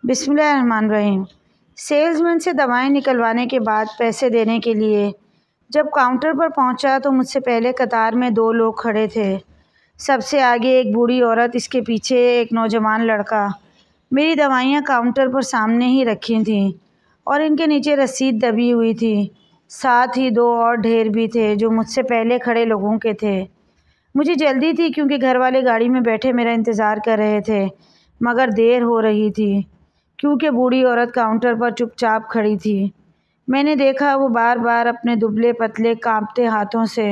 بسم اللہ الرحمن الرحیم۔ سیلز مین سے دوائیں نکلوانے کے بعد پیسے دینے کے لیے جب کاؤنٹر پر پہنچا تو مجھ سے پہلے قطار میں 2 لوگ کھڑے تھے۔ سب سے آگے ایک بوڑھی عورت، اس کے پیچھے ایک نوجوان لڑکا۔ میری دوائیاں کاؤنٹر پر سامنے ہی رکھی تھیں اور ان کے نیچے رسید دبی ہوئی تھی۔ ساتھ ہی 2 اور ڈھیر بھی تھے جو مجھ سے پہلے کھڑے لوگوں کے تھے۔ مجھے جلدی تھی کیونکہ گھر والے گاڑی میں بیٹھے میرا انتظار کر رہے تھے، مگر دیر ہو رہی تھی کیونکہ بوڑھی عورت کاؤنٹر پر چپ چاپ کھڑی تھی۔ میں نے دیکھا وہ بار بار اپنے دبلے پتلے کانپتے ہاتھوں سے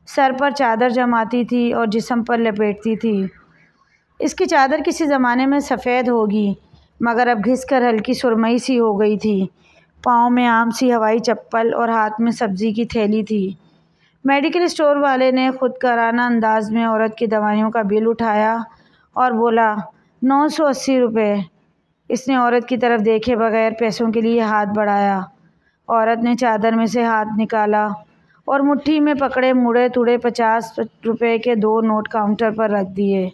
سر پر چادر جماتی تھی اور جسم پر لپیٹتی تھی۔ اس کی چادر کسی زمانے میں سفید ہوگی مگر اب گھس کر ہلکی سرمئی سی ہو گئی تھی۔ پاؤں میں عام سی ہوائی چپل اور ہاتھ میں سبزی کی تھیلی تھی۔ میڈیکل اسٹور والے نے خود کارانہ انداز میں عورت کی دوائیوں کا بل اٹھایا اور بولا 980 روپے۔ اس نے عورت کی طرف دیکھے بغیر پیسوں کے لیے ہاتھ بڑھایا۔ عورت نے چادر میں سے ہاتھ نکالا اور مٹھی میں پکڑے مڑے توڑے 50 روپے کے 2 نوٹ کاؤنٹر پر رکھ دیے،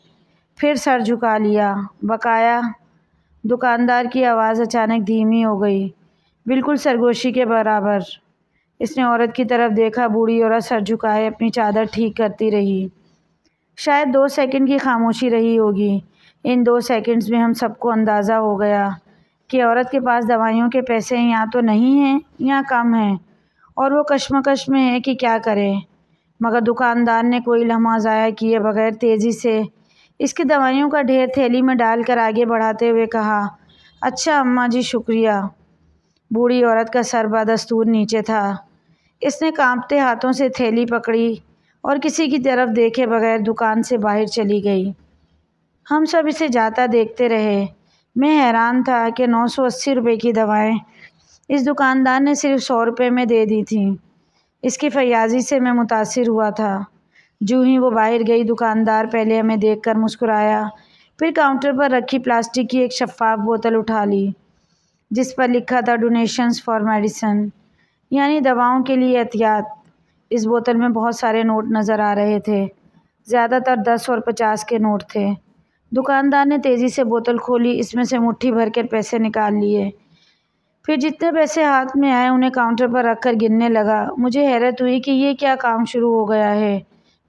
پھر سر جھکا لیا۔ بقایا؟ دکاندار کی آواز اچانک دھیمی ہو گئی، بالکل سرگوشی کے برابر۔ اس نے عورت کی طرف دیکھا۔ بوڑھی عورت سر جھکائے اپنی چادر ٹھیک کرتی رہی۔ شاید 2 سیکنڈ کی خاموشی رہی ہوگی۔ ان 2 سیکنڈز میں ہم سب کو اندازہ ہو گیا کہ عورت کے پاس دوائیوں کے پیسے یا تو نہیں ہیں یا کم ہیں اور وہ کشمکش میں ہے کہ کیا کرے۔ مگر دکاندار نے کوئی لمحہ ضائع کیے بغیر تیزی سے اس کی دوائیوں کا ڈھیر تھیلی میں ڈال کر آگے بڑھاتے ہوئے کہا، اچھا اماں جی شکریہ۔ بوڑھی عورت کا سر بدستور نیچے تھا۔ اس نے کانپتے ہاتھوں سے تھیلی پکڑی اور کسی کی طرف دیکھے بغیر دکان سے باہر چلی گئی۔ ہم سب اسے جاتا دیکھتے رہے۔ میں حیران تھا کہ 980 روپے کی دوائیں اس دکاندار نے صرف 100 روپے میں دے دی تھیں۔ اس کی فیاضی سے میں متاثر ہوا تھا۔ جو ہی وہ باہر گئی دکاندار پہلے ہمیں دیکھ کر مسکرایا، پھر کاؤنٹر پر رکھی پلاسٹک کی ایک شفاف بوتل اٹھا لی جس پر لکھا تھا ڈونیشنز فار میڈیسن، یعنی دواؤں کے لیے احتیاط۔ اس بوتل میں بہت سارے نوٹ نظر آ رہے تھے، زیادہ تر 10 اور 50 کے نوٹ تھے۔ دکاندار نے تیزی سے بوتل کھولی، اس میں سے مٹھی بھر کر پیسے نکال لیے، پھر جتنے پیسے ہاتھ میں آئے انہیں کاؤنٹر پر رکھ کر گننے لگا۔ مجھے حیرت ہوئی کہ یہ کیا کام شروع ہو گیا ہے،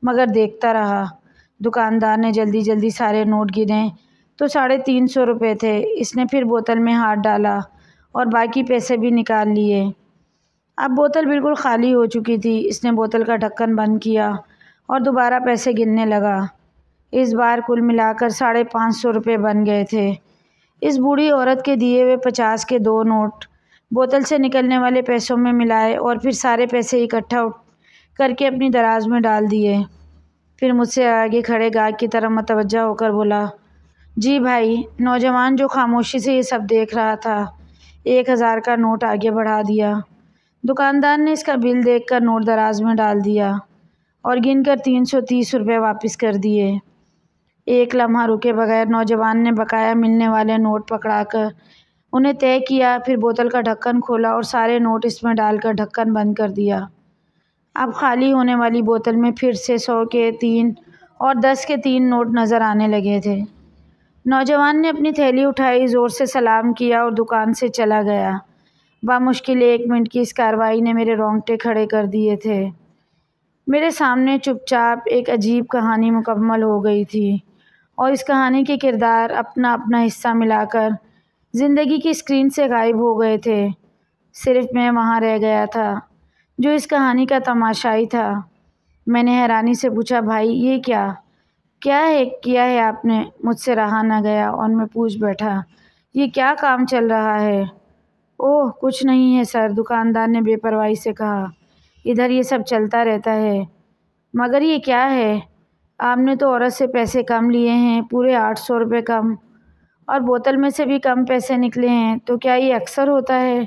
مگر دیکھتا رہا۔ دکاندار نے جلدی جلدی سارے نوٹ گنے تو 350 روپے تھے۔ اس نے پھر بوتل میں ہاتھ ڈالا اور باقی پیسے بھی نکال لیے۔ اب بوتل بالکل خالی ہو چکی تھی۔ اس نے بوتل کا ڈھکن بند کیا اور دوبارہ پیسے گننے لگا۔ اس بار کل ملا کر 550 روپے بن گئے تھے۔ اس بوڑھی عورت کے دیے ہوئے 50 کے 2 نوٹ بوتل سے نکلنے والے پیسوں میں ملائے اور پھر سارے پیسے اکٹھا کر کے اپنی دراز میں ڈال دیے۔ پھر مجھ سے آگے کھڑے گاہک کی طرف متوجہ ہو کر بولا، جی بھائی۔ نوجوان جو خاموشی سے یہ سب دیکھ رہا تھا 1000 کا نوٹ آگے بڑھا دیا۔ دکاندار نے اس کا بل دیکھ کر نوٹ دراز میں ڈال دیا اور گن کر 330 روپے واپس کر دیے۔ ایک لمحہ رکے بغیر نوجوان نے بقایا ملنے والے نوٹ پکڑا کر انہیں طے کیا، پھر بوتل کا ڈھکن کھولا اور سارے نوٹ اس میں ڈال کر ڈھکن بند کر دیا۔ اب خالی ہونے والی بوتل میں پھر سے 100 کے 3 اور 10 کے 3 نوٹ نظر آنے لگے تھے۔ نوجوان نے اپنی تھیلی اٹھائی، زور سے سلام کیا اور دکان سے چلا گیا۔ بمشکل 1 منٹ کی اس کارروائی نے میرے رونگٹے کھڑے کر دیے تھے۔ میرے سامنے چپ چاپ ایک عجیب کہانی مکمل ہو گئی تھی اور اس کہانی کے کردار اپنا اپنا حصہ ملا کر زندگی کی اسکرین سے غائب ہو گئے تھے۔ صرف میں وہاں رہ گیا تھا جو اس کہانی کا تماشائی تھا۔ میں نے حیرانی سے پوچھا، بھائی یہ کیا کیا ہے آپ نے؟ مجھ سے رہا نہ گیا اور میں پوچھ بیٹھا، یہ کیا کام چل رہا ہے؟ اوہ کچھ نہیں ہے سر، دکاندار نے بے پرواہی سے کہا، ادھر یہ سب چلتا رہتا ہے۔ مگر یہ کیا ہے؟ آپ نے تو عورت سے پیسے کم لیے ہیں، پورے 800 روپے کم، اور بوتل میں سے بھی کم پیسے نکلے ہیں، تو کیا یہ اکثر ہوتا ہے؟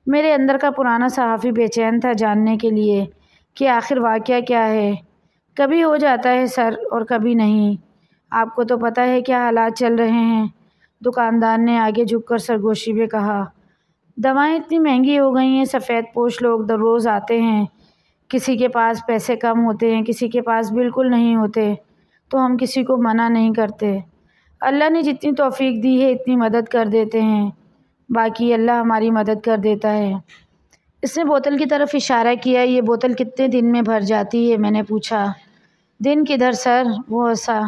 میرے اندر کا پرانا صحافی بے چین تھا جاننے کے لیے کہ آخر واقعہ کیا ہے۔ کبھی ہو جاتا ہے سر اور کبھی نہیں، آپ کو تو پتہ ہے کیا حالات چل رہے ہیں۔ دکاندار نے آگے جھک کر سرگوشی میں کہا، دوائیں اتنی مہنگی ہو گئی ہیں، سفید پوش لوگ روز آتے ہیں، کسی کے پاس پیسے کم ہوتے ہیں، کسی کے پاس بالکل نہیں ہوتے، تو ہم کسی کو منع نہیں کرتے۔ اللہ نے جتنی توفیق دی ہے اتنی مدد کر دیتے ہیں، باقی اللہ ہماری مدد کر دیتا ہے۔ اس نے بوتل کی طرف اشارہ کیا۔ یہ بوتل کتنے دن میں بھر جاتی ہے؟ میں نے پوچھا۔ دن کدھر سر؟ وہ ہنسا۔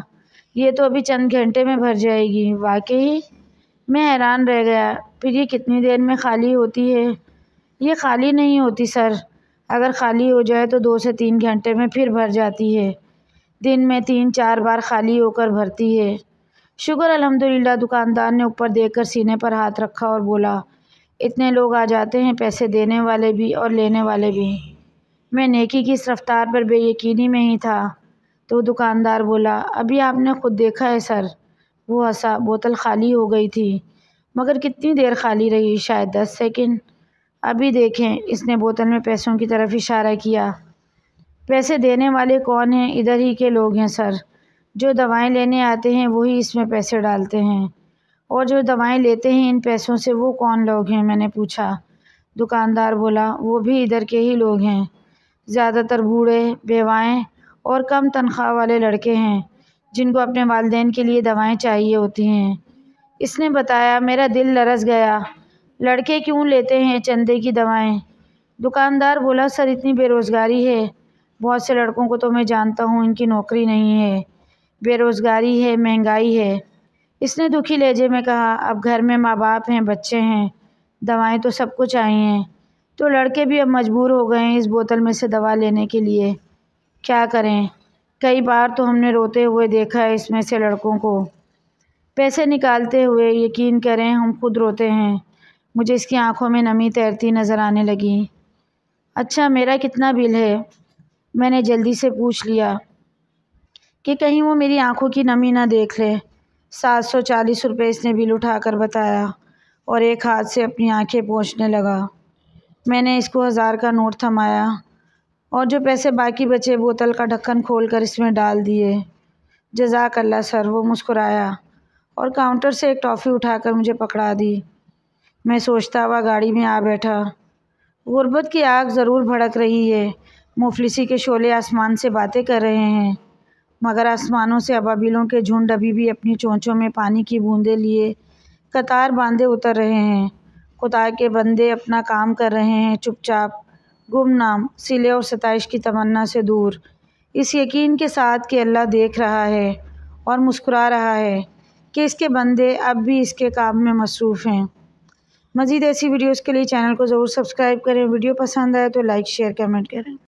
یہ تو ابھی چند گھنٹے میں بھر جائے گی۔ واقعی؟ میں حیران رہ گیا۔ پھر یہ کتنی دیر میں خالی ہوتی ہے؟ یہ خالی نہیں ہوتی سر، اگر خالی ہو جائے تو 2 سے 3 گھنٹے میں پھر بھر جاتی ہے۔ دن میں 3-4 بار خالی ہو کر بھرتی ہے۔ شکر الحمدللہ۔ دکاندار نے اوپر دیکھ کر سینے پر ہاتھ رکھا اور بولا، اتنے لوگ آ جاتے ہیں، پیسے دینے والے بھی اور لینے والے بھی۔ میں نیکی کی اس رفتار پر بے یقینی میں ہی تھا تو دکاندار بولا، ابھی آپ نے خود دیکھا ہے سر۔ وہ ہنسا۔ بوتل خالی ہو گئی تھی، مگر کتنی دیر خالی رہی؟ شاید 10 سیکنڈ۔ ابھی دیکھیں۔ اس نے بوتل میں پیسوں کی طرف اشارہ کیا۔ پیسے دینے والے کون ہیں؟ ادھر ہی کے لوگ ہیں سر۔ جو دوائیں لینے آتے ہیں وہی اس میں پیسے ڈالتے ہیں۔ اور جو دوائیں لیتے ہیں ان پیسوں سے وہ کون لوگ ہیں؟ میں نے پوچھا۔ دکاندار بولا، وہ بھی ادھر کے ہی لوگ ہیں۔ زیادہ تر بوڑھے، بیوائیں اور کم تنخواہ والے لڑکے ہیں جن کو اپنے والدین کے لیے دوائیں چاہیے ہوتی ہیں۔ اس نے بتایا۔ میرا دل لرز گیا۔ لڑکے کیوں لیتے ہیں چندے کی دوائیں؟ دکاندار بولا، سر اتنی بے روزگاری ہے، بہت سے لڑکوں کو تو میں جانتا ہوں ان کی نوکری نہیں ہے، بے روزگاری ہے، مہنگائی ہے۔ اس نے دکھی لہجے میں کہا، اب گھر میں ماں باپ ہیں، بچے ہیں، دوائیں تو سب کو چاہیے، تو لڑکے بھی اب مجبور ہو گئے ہیں اس بوتل میں سے دوا لینے کے لیے۔ کیا کریں؟ کئی بار تو ہم نے روتے ہوئے دیکھا ہے اس میں سے لڑکوں کو پیسے نکالتے ہوئے۔ یقین کریں ہم خود روتے ہیں۔ مجھے اس کی آنکھوں میں نمی تیرتی نظر آنے لگی۔ اچھا میرا کتنا بل ہے؟ میں نے جلدی سے پوچھ لیا کہ کہیں وہ میری آنکھوں کی نمی نہ دیکھ لے۔ 740 روپے اس نے بل اٹھا کر بتایا اور ایک ہاتھ سے اپنی آنکھیں پوچھنے لگا۔ میں نے اس کو 1000 کا نوٹ تھمایا اور جو پیسے باقی بچے بوتل کا ڈھکن کھول کر اس میں ڈال دیے۔ جزاک اللہ سر۔ وہ مسکرایا اور کاؤنٹر سے ایک ٹافی اٹھا کر مجھے پکڑا دی۔ میں سوچتا ہوا گاڑی میں آ بیٹھا۔ غربت کی آگ ضرور بھڑک رہی ہے، مفلسی کے شعلے آسمان سے باتیں کر رہے ہیں، مگر آسمانوں سے ابابیلوں کے جھنڈ ابھی بھی اپنی چونچوں میں پانی کی بوندیں لیے قطار باندھے اتر رہے ہیں۔ خدا کے بندے اپنا کام کر رہے ہیں، چپ چاپ، گمنام، صلے اور ستائش کی تمنا سے دور، اس یقین کے ساتھ کہ اللہ دیکھ رہا ہے اور مسکرا رہا ہے کہ اس کے بندے اب بھی اس کے کام میں مصروف ہیں۔ مزید ایسی ویڈیوز کے لیے چینل کو ضرور سبسکرائب کریں۔ ویڈیو پسند آئے تو لائک، شیئر، کمنٹ کریں۔